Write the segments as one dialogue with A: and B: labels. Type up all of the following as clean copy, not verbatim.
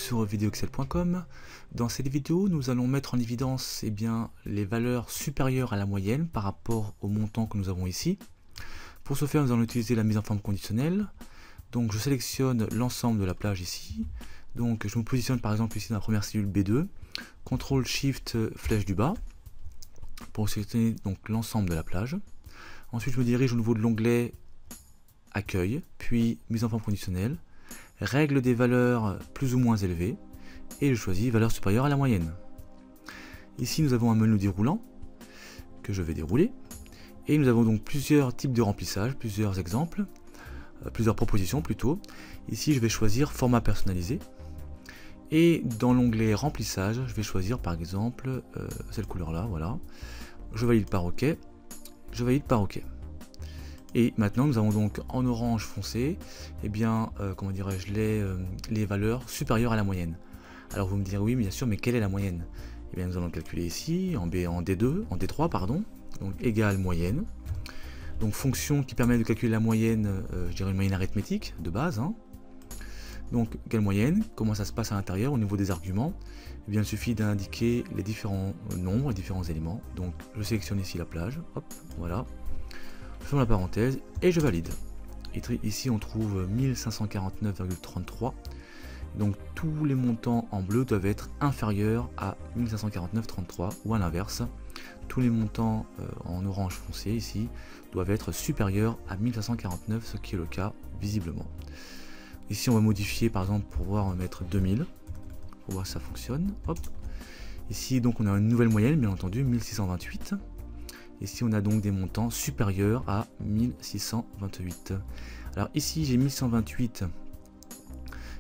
A: sur videoexcel.com. Dans cette vidéo, nous allons mettre en évidence les valeurs supérieures à la moyenne par rapport au montant que nous avons ici. Pour ce faire, nous allons utiliser la mise en forme conditionnelle. Donc je sélectionne l'ensemble de la plage ici. Donc je me positionne par exemple ici dans la première cellule B2. CTRL SHIFT flèche du bas pour sélectionner donc l'ensemble de la plage. Ensuite je me dirige au niveau de l'onglet Accueil, puis mise en forme conditionnelle, règle des valeurs plus ou moins élevées, et je choisis valeur supérieure à la moyenne. Ici nous avons un menu déroulant que je vais dérouler, et nous avons donc plusieurs types de remplissage, plusieurs exemples, plusieurs propositions plutôt. Ici je vais choisir format personnalisé, et dans l'onglet remplissage je vais choisir par exemple cette couleur là, voilà. Je valide par OK, je valide par OK. Et maintenant nous avons donc en orange foncé comment dirais-je, les valeurs supérieures à la moyenne. Alors vous me direz oui, mais bien sûr, mais quelle est la moyenne? Eh bien nous allons calculer ici en D3 pardon, donc égale moyenne. Donc fonction qui permet de calculer la moyenne, je dirais une moyenne arithmétique de base, hein. Donc quelle moyenne? Comment ça se passe à l'intérieur au niveau des arguments? Eh bien il suffit d'indiquer les différents nombres, les différents éléments. Donc je sélectionne ici la plage, hop, voilà. Je ferme la parenthèse et je valide. Et ici on trouve 1549,33. Donc tous les montants en bleu doivent être inférieurs à 1549,33 ou à l'inverse. Tous les montants en orange foncé ici doivent être supérieurs à 1549, ce qui est le cas visiblement. Ici on va modifier par exemple pour pouvoir mettre 2000 pour voir si ça fonctionne. Hop. Ici donc on a une nouvelle moyenne bien entendu, 1628. Ici on a donc des montants supérieurs à 1628. Alors ici j'ai 1128,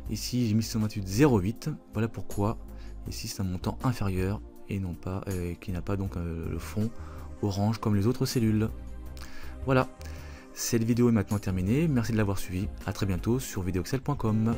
A: ici j'ai 1128,08. Voilà pourquoi ici c'est un montant inférieur et non pas qui n'a pas donc le fond orange comme les autres cellules. Voilà, cette vidéo est maintenant terminée. Merci de l'avoir suivi. À très bientôt sur videoexcel.com.